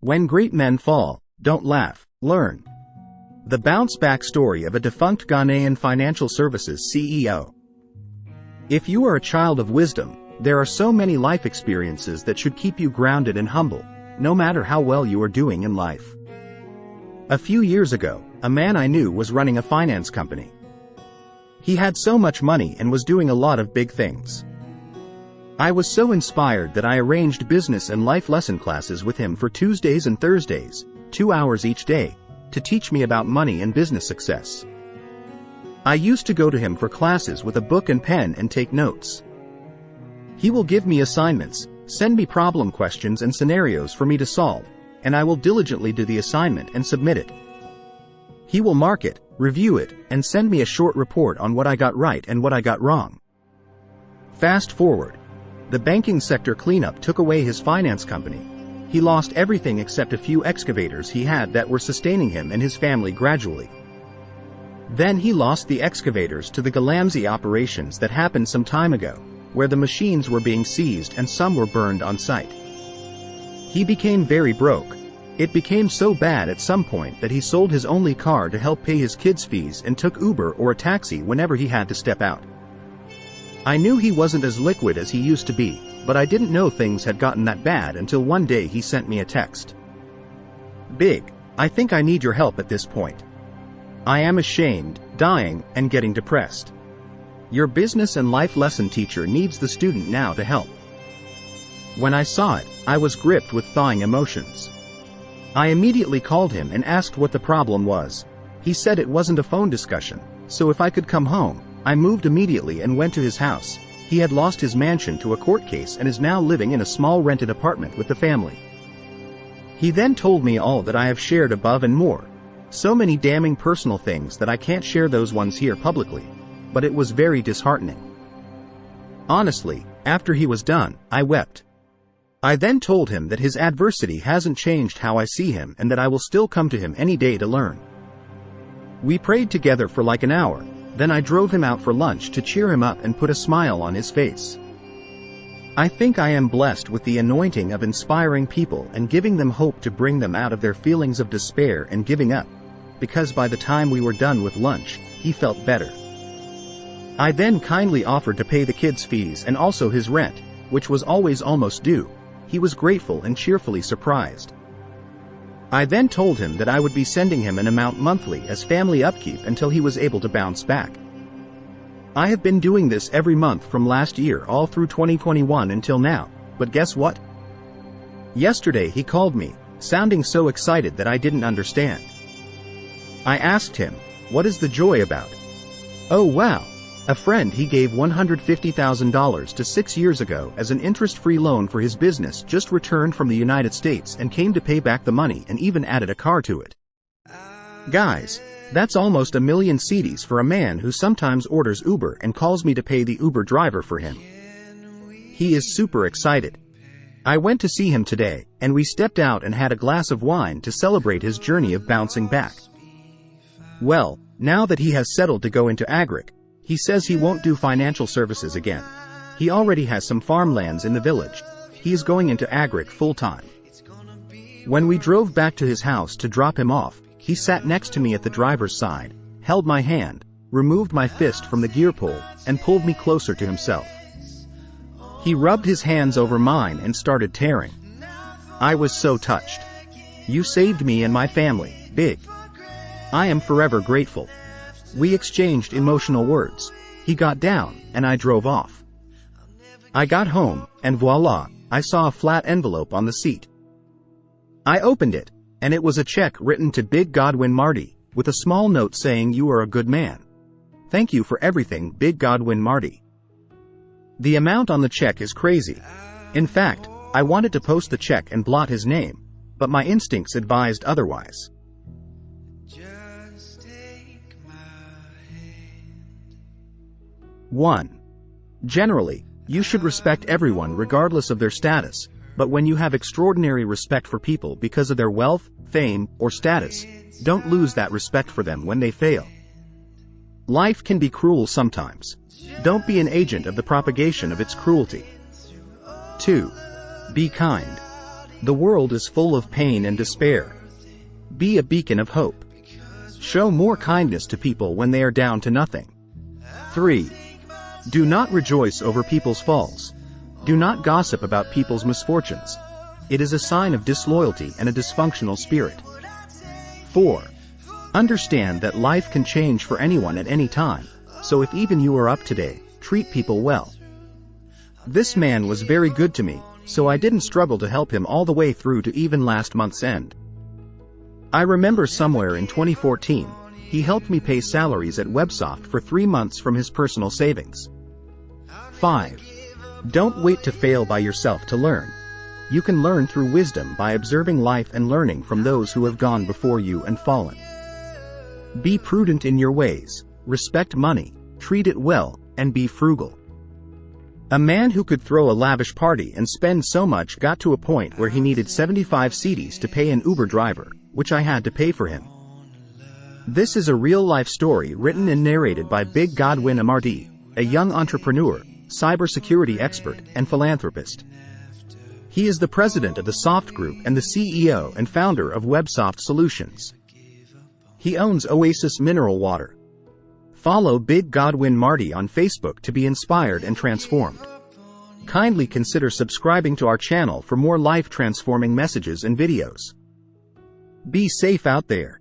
When great men fall, don't laugh, learn. The bounce-back story of a defunct Ghanaian financial services CEO. If you are a child of wisdom, there are so many life experiences that should keep you grounded and humble, no matter how well you are doing in life. A few years ago, a man I knew was running a finance company. He had so much money and was doing a lot of big things. I was so inspired that I arranged business and life lesson classes with him for Tuesdays and Thursdays, 2 hours each day, to teach me about money and business success. I used to go to him for classes with a book and pen and take notes. He will give me assignments, send me problem questions and scenarios for me to solve, and I will diligently do the assignment and submit it. He will mark it, review it, and send me a short report on what I got right and what I got wrong. Fast forward. The banking sector cleanup took away his finance company. He lost everything except a few excavators he had that were sustaining him and his family gradually. Then he lost the excavators to the Galamsey operations that happened some time ago, where the machines were being seized and some were burned on site. He became very broke. It became so bad at some point that he sold his only car to help pay his kids' fees and took Uber or a taxi whenever he had to step out. I knew he wasn't as liquid as he used to be, but I didn't know things had gotten that bad until one day he sent me a text. "Big, I think I need your help at this point. I am ashamed, dying, and getting depressed. Your business and life lesson teacher needs the student now to help." When I saw it, I was gripped with thawing emotions. I immediately called him and asked what the problem was. He said it wasn't a phone discussion, so if I could come home. I moved immediately and went to his house. He had lost his mansion to a court case and is now living in a small rented apartment with the family. He then told me all that I have shared above and more. So many damning personal things that I can't share those ones here publicly, but it was very disheartening. Honestly, after he was done, I wept. I then told him that his adversity hasn't changed how I see him and that I will still come to him any day to learn. We prayed together for like an hour. Then I drove him out for lunch to cheer him up and put a smile on his face. I think I am blessed with the anointing of inspiring people and giving them hope to bring them out of their feelings of despair and giving up, because by the time we were done with lunch, he felt better. I then kindly offered to pay the kids' fees and also his rent, which was always almost due. He was grateful and cheerfully surprised. I then told him that I would be sending him an amount monthly as family upkeep until he was able to bounce back. I have been doing this every month from last year all through 2021 until now, but guess what? Yesterday he called me, sounding so excited that I didn't understand. I asked him, "What is the joy about?" "Oh wow, a friend he gave $150,000 to 6 years ago as an interest-free loan for his business just returned from the United States and came to pay back the money and even added a car to it." Guys, that's almost 1 million cedis for a man who sometimes orders Uber and calls me to pay the Uber driver for him. He is super excited. I went to see him today, and we stepped out and had a glass of wine to celebrate his journey of bouncing back. Well, now that he has settled to go into agric, he says he won't do financial services again. He already has some farmlands in the village. He is going into agric full-time. When we drove back to his house to drop him off, he sat next to me at the driver's side, held my hand, removed my fist from the gear pole, and pulled me closer to himself. He rubbed his hands over mine and started tearing. I was so touched. "You saved me and my family, Big. I am forever grateful." We exchanged emotional words. He got down, and I drove off. I got home, and voila, I saw a flat envelope on the seat. I opened it, and it was a check written to Big Godwin Marty, with a small note saying, "You are a good man. Thank you for everything, Big Godwin Marty." The amount on the check is crazy. In fact, I wanted to post the check and blot his name, but my instincts advised otherwise. 1. Generally, you should respect everyone regardless of their status, but when you have extraordinary respect for people because of their wealth, fame, or status, don't lose that respect for them when they fail. Life can be cruel sometimes. Don't be an agent of the propagation of its cruelty. 2. Be kind. The world is full of pain and despair. Be a beacon of hope. Show more kindness to people when they are down to nothing. 3. Do not rejoice over people's falls. Do not gossip about people's misfortunes. It is a sign of disloyalty and a dysfunctional spirit. 4. Understand that life can change for anyone at any time, so if even you are up today, treat people well. This man was very good to me, so I didn't struggle to help him all the way through to even last month's end. I remember somewhere in 2014, he helped me pay salaries at Websoft for 3 months from his personal savings. 5. Don't wait to fail by yourself to learn. You can learn through wisdom by observing life and learning from those who have gone before you and fallen. Be prudent in your ways, respect money, treat it well, and be frugal. A man who could throw a lavish party and spend so much got to a point where he needed 75 cedis to pay an Uber driver, which I had to pay for him. This is a real-life story written and narrated by Big Godwin Amardi, a young entrepreneur, cybersecurity expert, and philanthropist. He is the president of the Soft Group and the CEO and founder of Websoft Solutions. He owns Oasis Mineral Water. Follow Big Godwin Marty on Facebook to be inspired and transformed. Kindly consider subscribing to our channel for more life-transforming messages and videos. Be safe out there.